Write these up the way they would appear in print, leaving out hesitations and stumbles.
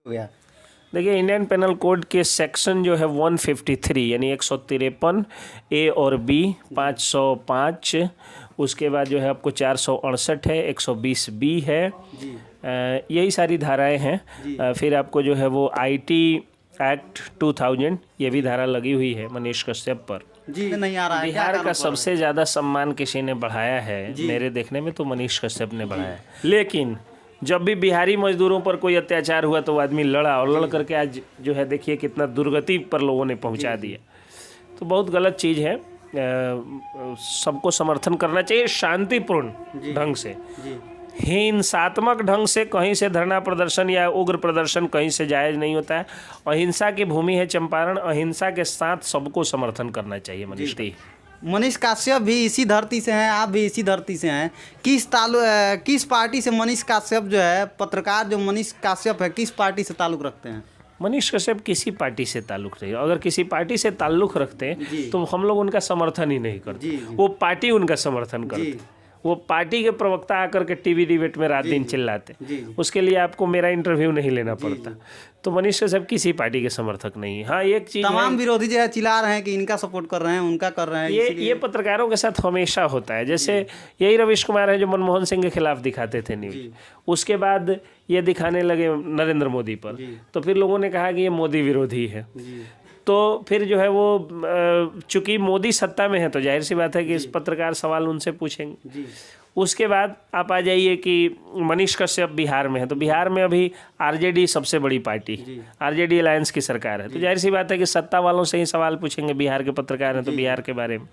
हो गया। देखिए, इंडियन पेनल कोड के सेक्शन जो है 153 यानी 153 ए और बी, 505, उसके बाद जो है आपको 468 है, 120 बी है, यही सारी धाराएं हैं। फिर आपको जो है वो आईटी एक्ट 2000 ये भी धारा लगी हुई है मनीष कश्यप पर। जी नहीं आ रहा है। बिहार का सबसे ज़्यादा सम्मान किसी ने बढ़ाया है मेरे देखने में तो मनीष कश्यप ने बढ़ाया है। लेकिन जब भी बिहारी मजदूरों पर कोई अत्याचार हुआ तो वो आदमी लड़ा और लड़ करके आज जो है देखिए कितना दुर्गति पर लोगों ने पहुंचा दिया। तो बहुत गलत चीज़ है। सबको समर्थन करना चाहिए शांतिपूर्ण ढंग से। हिंसात्मक ढंग से कहीं से धरना प्रदर्शन या उग्र प्रदर्शन कहीं से जायज़ नहीं होता है। अहिंसा की भूमि है चंपारण, अहिंसा के साथ सबको समर्थन करना चाहिए। मनीष काश्यप भी इसी धरती से हैं, आप भी इसी धरती से हैं। किस पार्टी से मनीष काश्यप जो है, पत्रकार जो मनीष काश्यप है, किस पार्टी से ताल्लुक़ रखते हैं? मनीष कश्यप किसी पार्टी से ताल्लुक़ नहीं। अगर किसी पार्टी से ताल्लुक़ रखते तो हम लोग उनका समर्थन ही नहीं करते, वो पार्टी उनका समर्थन करती। वो पार्टी के प्रवक्ता आकर के टीवी डिबेट में रात दिन चिल्लाते, उसके लिए आपको मेरा इंटरव्यू नहीं लेना पड़ता। तो मनीष कश्यप किसी पार्टी के समर्थक नहीं है। हाँ, एक चीज़ तमाम विरोधी जो है चिल्ला रहे हैं कि इनका सपोर्ट कर रहे हैं, उनका कर रहे हैं। ये पत्रकारों के साथ हमेशा होता है। जैसे यही रवीश कुमार है जो मनमोहन सिंह के खिलाफ दिखाते थे न्यूज, उसके बाद ये दिखाने लगे नरेंद्र मोदी पर, तो फिर लोगों ने कहा कि ये मोदी विरोधी है। तो फिर जो है वो चूंकि मोदी सत्ता में है तो जाहिर सी बात है कि इस पत्रकार सवाल उनसे पूछेंगे। उसके बाद आप आ जाइए कि मनीष कश्यप बिहार में है, तो बिहार में अभी आरजेडी सबसे बड़ी पार्टी, आरजेडी अलायंस की सरकार है, तो जाहिर सी बात है कि सत्ता वालों से ही सवाल पूछेंगे। बिहार के पत्रकार हैं तो बिहार के बारे में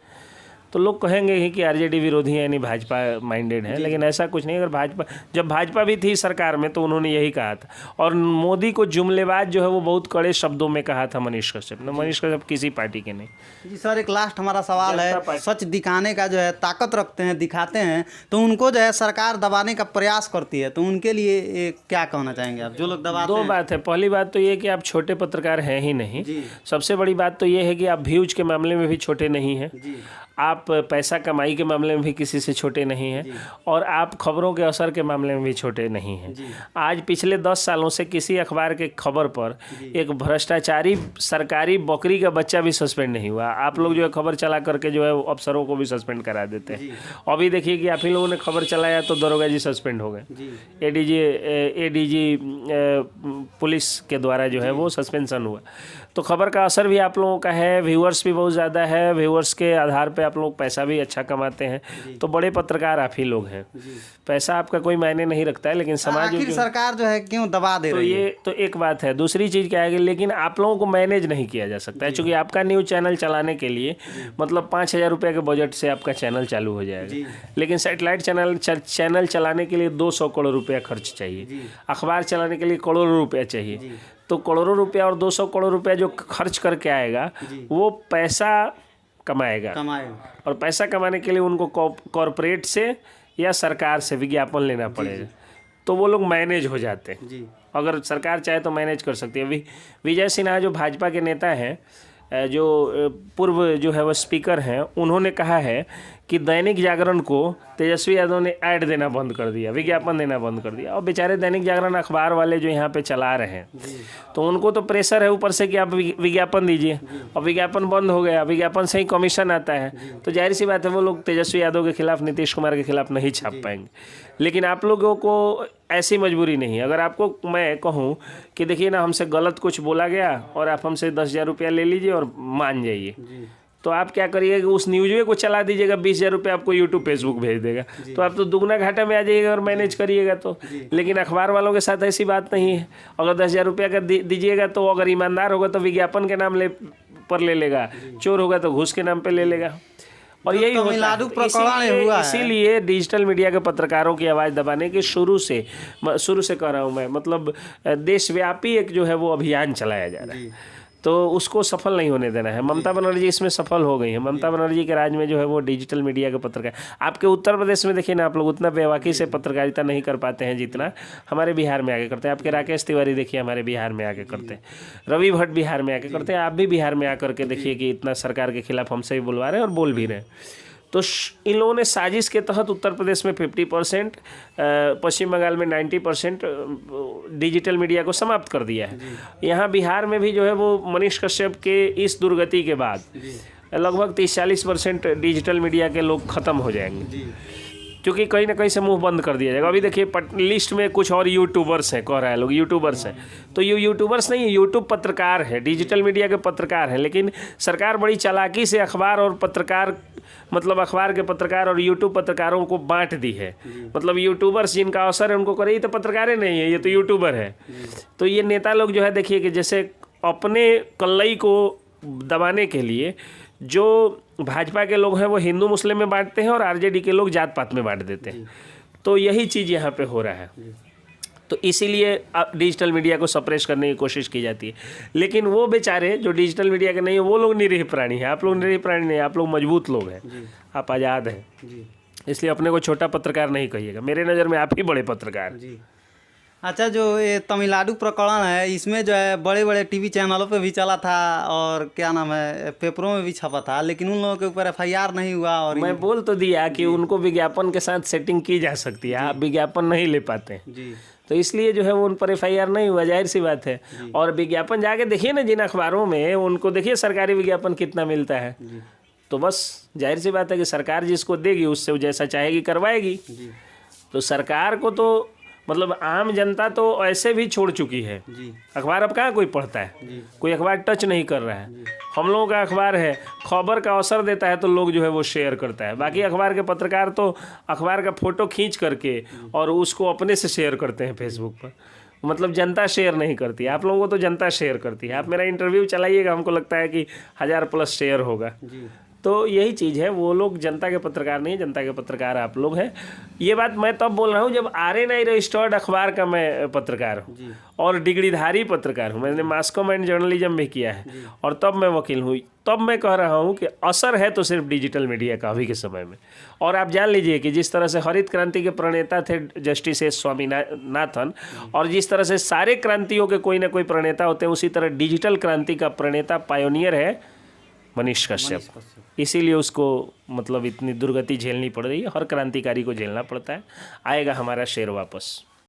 तो लोग कहेंगे ही कि आरजेडी विरोधी है यानी भाजपा माइंडेड है, लेकिन ऐसा कुछ नहीं। अगर जब भाजपा भी थी सरकार में तो उन्होंने यही कहा था। और मोदी को जुमलेबाज जो है वो बहुत कड़े शब्दों में कहा था मनीष कश्यप ने। मनीष कश्यप किसी पार्टी के नहीं। जी सर, एक लास्ट हमारा सवाल है, सच दिखाने का जो है ताकत रखते हैं, दिखाते हैं, तो उनको जो है सरकार दबाने का प्रयास करती है, तो उनके लिए क्या कहना चाहेंगे आप, जो लोग दबाते हैं? दो बात है। पहली बात तो ये कि आप छोटे पत्रकार हैं ही नहीं। सबसे बड़ी बात तो ये है कि आप व्यूज के मामले में भी छोटे नहीं हैं, आप पैसा कमाई के मामले में भी किसी से छोटे नहीं हैं, और आप खबरों के असर के मामले में भी छोटे नहीं हैं। आज पिछले 10 सालों से किसी अखबार के खबर पर एक भ्रष्टाचारी सरकारी बकरी का बच्चा भी सस्पेंड नहीं हुआ। आप लोग जो है खबर चला करके जो है अफसरों को भी सस्पेंड करा देते हैं। अभी देखिए कि आप ही लोगों ने खबर चलाया तो दरोगा जी सस्पेंड हो गए, एडीजी पुलिस के द्वारा जो है वो सस्पेंशन हुआ। तो खबर का असर भी आप लोगों का है, व्यूअर्स भी बहुत ज़्यादा है, व्यूअर्स के आधार पे आप लोग पैसा भी अच्छा कमाते हैं, तो बड़े पत्रकार आप ही लोग हैं। पैसा आपका कोई मायने नहीं रखता है, लेकिन समाज आखिर सरकार जो है क्यों दबा दे रही है? ये तो एक बात है। दूसरी चीज़ क्या है, लेकिन आप लोगों को मैनेज नहीं किया जा सकता है, चूँकि आपका न्यूज़ चैनल चलाने के लिए मतलब 5,000 रुपये के बजट से आपका चैनल चालू हो जाएगा, लेकिन सेटेलाइट चैनल चलाने के लिए 200 करोड़ रुपया खर्च चाहिए, अखबार चलाने के लिए करोड़ों रुपया चाहिए। तो करोड़ों रुपया और 200 करोड़ रुपया जो खर्च करके आएगा वो पैसा कमाएगा, और पैसा कमाने के लिए उनको कॉरपोरेट से या सरकार से विज्ञापन लेना पड़ेगा, तो वो लोग मैनेज हो जाते हैं। अगर सरकार चाहे तो मैनेज कर सकती है। विजय सिन्हा जो भाजपा के नेता हैं, जो पूर्व जो है वो स्पीकर हैं, उन्होंने कहा है कि दैनिक जागरण को तेजस्वी यादव ने ऐड देना बंद कर दिया, विज्ञापन देना बंद कर दिया। और बेचारे दैनिक जागरण अखबार वाले जो यहाँ पे चला रहे हैं तो उनको तो प्रेशर है ऊपर से कि आप विज्ञापन दीजिए, और विज्ञापन बंद हो गया, विज्ञापन से ही कमीशन आता है, तो जाहिर सी बात है वो लोग तेजस्वी यादव के खिलाफ, नीतीश कुमार के खिलाफ नहीं छाप पाएंगे। लेकिन आप लोगों को ऐसी मजबूरी नहीं है। अगर आपको मैं कहूँ कि देखिए ना हमसे गलत कुछ बोला गया और आप हमसे 10,000 रुपया ले लीजिए और मान जाइए, तो आप क्या करिएगा, उस न्यूज़ को चला दीजिएगा, 20,000 रुपये आपको यूट्यूब फेसबुक भेज देगा, तो आप तो दुगना घाटा में आ जाइएगा और मैनेज करिएगा। तो लेकिन अखबार वालों के साथ ऐसी बात नहीं है। अगर 10,000 रुपया का दीजिएगा तो अगर ईमानदार होगा तो विज्ञापन के नाम पर ले लेगा, चोर होगा तो घूस के नाम पर ले लेगा। और यही होता है। इसीलिए डिजिटल मीडिया के पत्रकारों की आवाज़ दबाने के शुरू से कह रहा हूँ मैं, मतलब देशव्यापी एक जो है वो अभियान चलाया जा रहा है, तो उसको सफल नहीं होने देना है। ममता बनर्जी इसमें सफल हो गई है। ममता बनर्जी के राज में जो है वो डिजिटल मीडिया के पत्रकार, आपके उत्तर प्रदेश में देखिए ना, आप लोग उतना बेवाकी से पत्रकारिता नहीं कर पाते हैं जितना हमारे बिहार में आके करते हैं। आपके राकेश तिवारी देखिए हमारे बिहार में आके करते हैं, रवि भट्ट बिहार में आके करते हैं, आप भी बिहार में आकर के देखिए कि इतना सरकार के खिलाफ हमसे भी बुलवा रहे हैं और बोल भी रहे हैं। तो इन लोगों ने साजिश के तहत उत्तर प्रदेश में 50%, पश्चिम बंगाल में 90% डिजिटल मीडिया को समाप्त कर दिया है। यहाँ बिहार में भी जो है वो मनीष कश्यप के इस दुर्गति के बाद लगभग 30-40% डिजिटल मीडिया के लोग ख़त्म हो जाएंगे, क्योंकि कहीं ना कहीं से मुंह बंद कर दिया जाएगा। अभी देखिए लिस्ट में कुछ और यूट्यूबर्स हैं, कह रहे हैं लोग यूट्यूबर्स हैं, तो ये यूट्यूबर्स नहीं, यूट्यूब पत्रकार है, डिजिटल मीडिया के पत्रकार हैं। लेकिन सरकार बड़ी चालाकी से अखबार और पत्रकार, मतलब अखबार के पत्रकार और यूट्यूब पत्रकारों को बांट दी है। मतलब यूट्यूबर्स जिनका अवसर है उनको करे, ये तो पत्रकार नहीं है, ये तो यूट्यूबर है। तो ये नेता लोग जो है देखिए कि जैसे अपने कल्लई को दबाने के लिए जो भाजपा के लोग हैं वो हिंदू मुस्लिम में बांटते हैं और आरजेडी के लोग जात पात में बांट देते हैं। तो यही चीज़ यहाँ पे हो रहा है। तो इसीलिए डिजिटल मीडिया को सप्रेस करने की कोशिश की जाती है। लेकिन वो बेचारे जो डिजिटल मीडिया के नहीं है, वो लोग निरीह प्राणी हैं। आप लोग निरीह प्राणी नहीं, आप लोग मजबूत लोग हैं, आप आज़ाद हैं। इसलिए अपने को छोटा पत्रकार नहीं कहिएगा, मेरे नज़र में आप ही बड़े पत्रकार हैं। अच्छा, जो ये तमिलनाडु प्रकरण है, इसमें जो है बड़े बड़े टीवी चैनलों पे भी चला था और क्या नाम है, पेपरों में भी छपा था, लेकिन उन लोगों के ऊपर FIR नहीं हुआ। और मैं बोल तो दिया कि उनको विज्ञापन के साथ सेटिंग की जा सकती है, आप विज्ञापन नहीं ले पाते हैं जी, तो इसलिए जो है वो उन पर FIR नहीं हुआ, जाहिर सी बात है। और विज्ञापन जाके देखिए ना जिन अखबारों में, उनको देखिए सरकारी विज्ञापन कितना मिलता है। तो बस जाहिर सी बात है कि सरकार जिसको देगी उससे वो जैसा चाहेगी करवाएगी। तो सरकार को तो मतलब आम जनता तो ऐसे भी छोड़ चुकी है। अखबार अब कहाँ कोई पढ़ता है, कोई अखबार टच नहीं कर रहा है। हम लोगों का अखबार है, खबर का अवसर देता है तो लोग जो है वो शेयर करता है। बाकी अखबार के पत्रकार तो अखबार का फोटो खींच करके और उसको अपने से शेयर करते हैं फेसबुक पर। मतलब जनता शेयर नहीं करती, आप लोगों को तो जनता शेयर करती है। आप मेरा इंटरव्यू चलाइएगा, हमको लगता है कि 1000+ शेयर होगा। तो यही चीज़ है, वो लोग जनता के पत्रकार नहीं है, जनता के पत्रकार आप लोग हैं। ये बात मैं तब बोल रहा हूँ जब RNI रजिस्टर्ड अखबार का मैं पत्रकार हूँ और डिग्रीधारी पत्रकार हूँ, मैंने मास कॉम एंड जर्नलिज्म भी किया है और तब मैं वकील हूँ। तब मैं कह रहा हूँ कि असर है तो सिर्फ डिजिटल मीडिया का अभी के समय में। और आप जान लीजिए कि जिस तरह से हरित क्रांति के प्रणेता थे जस्टिस S स्वामीनाथन, और जिस तरह से सारे क्रांतियों के कोई ना कोई प्रणेता होते हैं, उसी तरह डिजिटल क्रांति का प्रणेता पायोनियर है मनीष कश्यप। इसीलिए उसको मतलब इतनी दुर्गति झेलनी पड़ रही है। हर क्रांतिकारी को झेलना पड़ता है। आएगा हमारा शेर वापस।